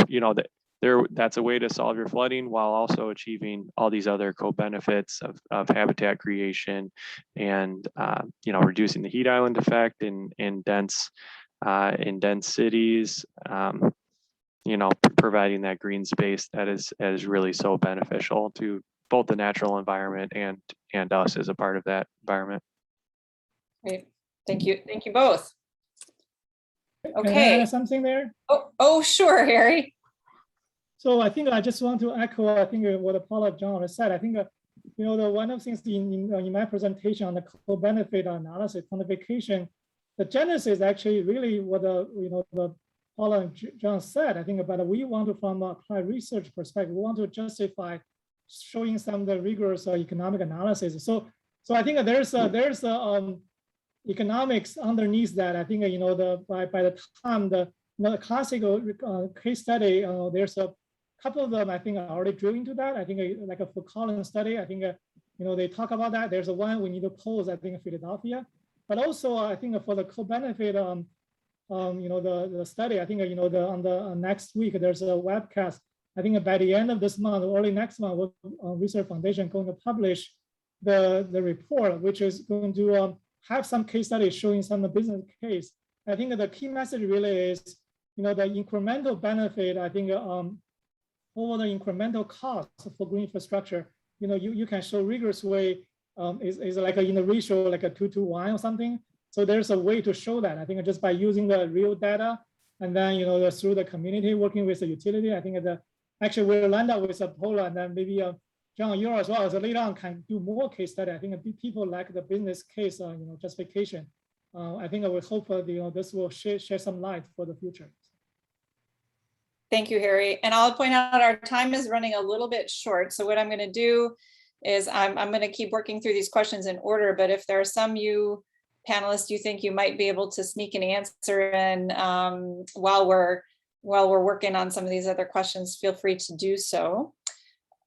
that's a way to solve your flooding while also achieving all these other co-benefits of habitat creation and reducing the heat island effect in dense cities. Providing that green space that is really so beneficial to both the natural environment and us as a part of that environment. Great, thank you both. Okay. Can I add something there? Oh, sure, Harry. So I think I just want to echo, I think what Paula John said. I think the one of the things in my presentation on the co-benefit analysis quantification, the genesis actually really what the Paula and John said. I think about we want to, from applied research perspective, we want to justify showing some of the rigorous economic analysis. So I think there's economics underneath that. I think by the time the classical case study, there's a couple of them I think are already drilled into that. I think like a Foucault study. I think they talk about that. There's a one we need to pose. I think in Philadelphia. But also, I think for the co-benefit, the study, I think, on the next week, there's a webcast. I think by the end of this month, early next month, Research Foundation going to publish the report, which is going to have some case studies showing some business case. I think the key message really is, the incremental benefit, I think, over the incremental cost for green infrastructure, you can show rigorous way is like in the ratio, like a 2-to-1 or something. So there's a way to show that. I think just by using the real data, and then through the community working with the utility, I think actually we'll land up with a poll, and then maybe Zhang, you as well, so later on can do more case study. I think people like the business case, justification. I think we hope this will shed some light for the future. Thank you, Harry. And I'll point out our time is running a little bit short. So what I'm going to do is I'm going to keep working through these questions in order. But if there are some you panelists you think you might be able to sneak an answer in while we're working on some of these other questions, feel free to do so.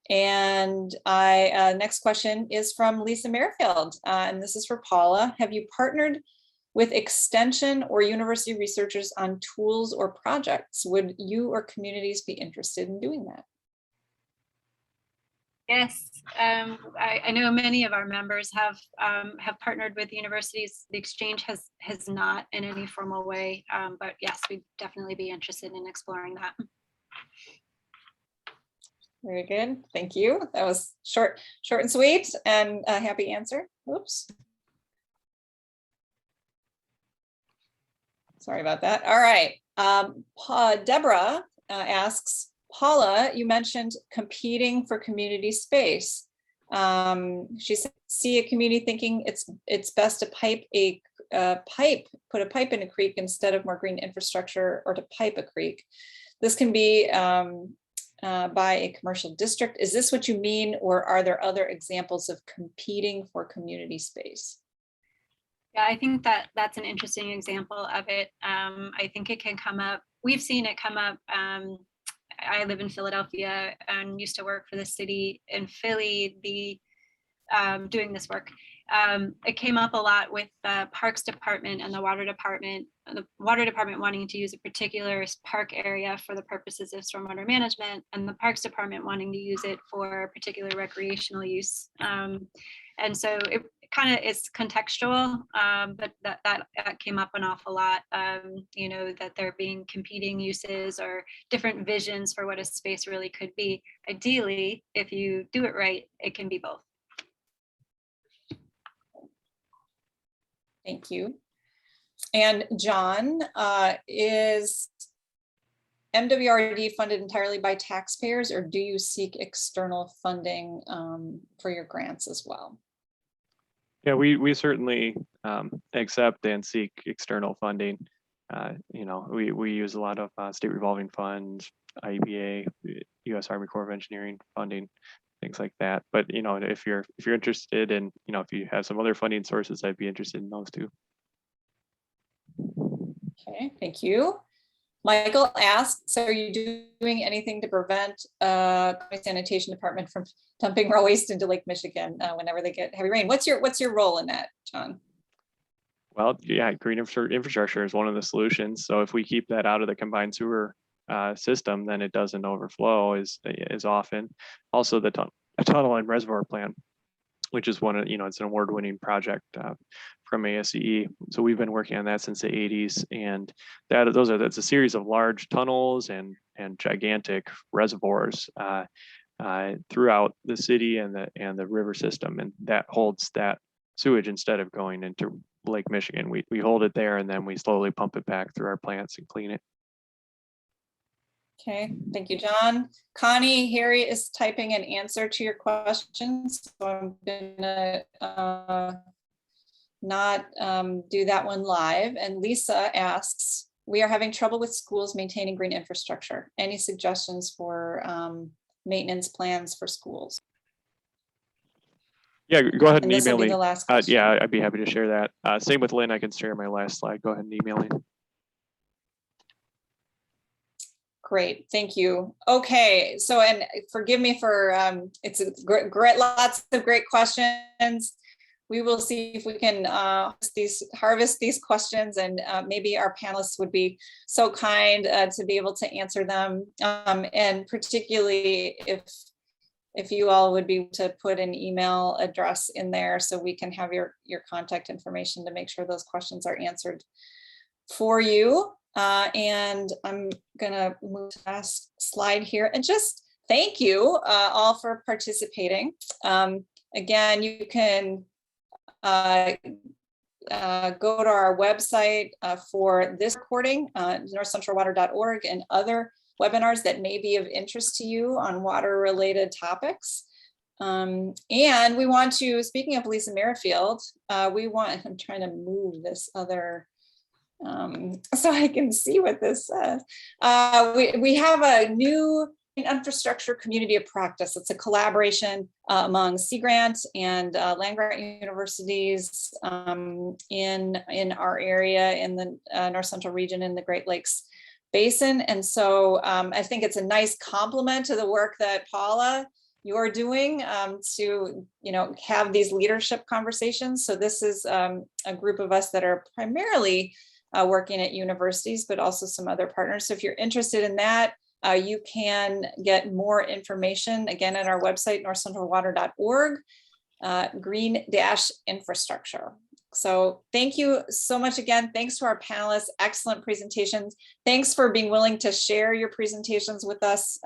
And next question is from Lisa Merrifield, and this is for Paula. Have you partnered with extension or university researchers on tools or projects? Would you or communities be interested in doing that? Yes, I know many of our members have partnered with universities. The exchange has not in any formal way, but yes, we'd definitely be interested in exploring that. Very good, thank you. That was short and sweet, and a happy answer. Oops. Sorry about that. All right, Deborah asks, Paula, you mentioned competing for community space. She said, see a community thinking it's best to put a pipe in a creek instead of more green infrastructure, or to pipe a creek. This can be by a commercial district. Is this what you mean, or are there other examples of competing for community space? Yeah, I think that's an interesting example of it. I think it can come up. We've seen it come up. I live in Philadelphia and used to work for the city in Philly, doing this work. It came up a lot with the Parks Department and the Water Department. The Water Department wanting to use a particular park area for the purposes of stormwater management, and the Parks Department wanting to use it for particular recreational use. And so it kind of is contextual, but that came up an awful lot, that there being competing uses or different visions for what a space really could be. Ideally, if you do it right, it can be both. Thank you. And John, is MWRD funded entirely by taxpayers, or do you seek external funding for your grants as well? Yeah, we certainly accept and seek external funding. We use a lot of state revolving funds, IEPA, U.S. Army Corps of Engineering funding, things like that. But if you're interested in, if you have some other funding sources, I'd be interested in those too. Okay, thank you. Michael asked, so are you doing anything to prevent the sanitation department from dumping raw waste into Lake Michigan whenever they get heavy rain? What's your role in that, John? Well, yeah, green infrastructure is one of the solutions. So if we keep that out of the combined sewer system, then it doesn't overflow as often. Also, the tunnel and reservoir plan, which is one of, it's an award-winning project from ASCE. So we've been working on that since the 80s, and that's a series of large tunnels and gigantic reservoirs throughout the city and the river system, and that holds that sewage instead of going into Lake Michigan. We hold it there, and then we slowly pump it back through our plants and clean it. Okay, thank you, John. Connie, Harry is typing an answer to your questions, so I'm gonna not do that one live. And Lisa asks, we are having trouble with schools maintaining green infrastructure. Any suggestions for maintenance plans for schools? Yeah, go ahead and email me. Yeah, I'd be happy to share that. Same with Lynn, I can share my last slide. Go ahead and email me. Great, thank you. Okay, so, and forgive me for, it's lots of great questions. we will see if we can harvest these questions, and maybe our panelists would be so kind to be able to answer them. And particularly if you all would be to put an email address in there so we can have your contact information to make sure those questions are answered for you. And I'm gonna move to the last slide here and just thank you all for participating. Again, you can go to our website for this recording, northcentralwater.org, and other webinars that may be of interest to you on water related topics. And we want to, speaking of Lisa Merrifield, I'm trying to move this other, so I can see what this says. We have a new infrastructure community of practice. It's a collaboration among Sea Grant and land grant universities in our area in the North Central region in the Great Lakes Basin. And so I think it's a nice complement to the work that Paula, you're doing to have these leadership conversations. So this is a group of us that are primarily working at universities, but also some other partners. So if you're interested in that, you can get more information again at our website, northcentralwater.org, green-infrastructure. So thank you so much again. Thanks to our panelists, excellent presentations. Thanks for being willing to share your presentations with us.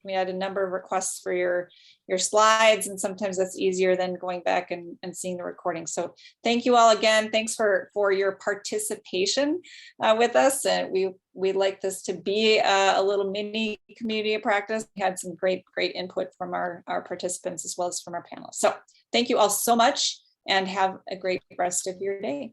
We had a number of requests for your slides, and sometimes that's easier than going back and seeing the recording. So thank you all again. Thanks for your participation with us. And we like this to be a little mini community of practice. We had some great input from our participants as well as from our panelists. So thank you all so much, and have a great rest of your day.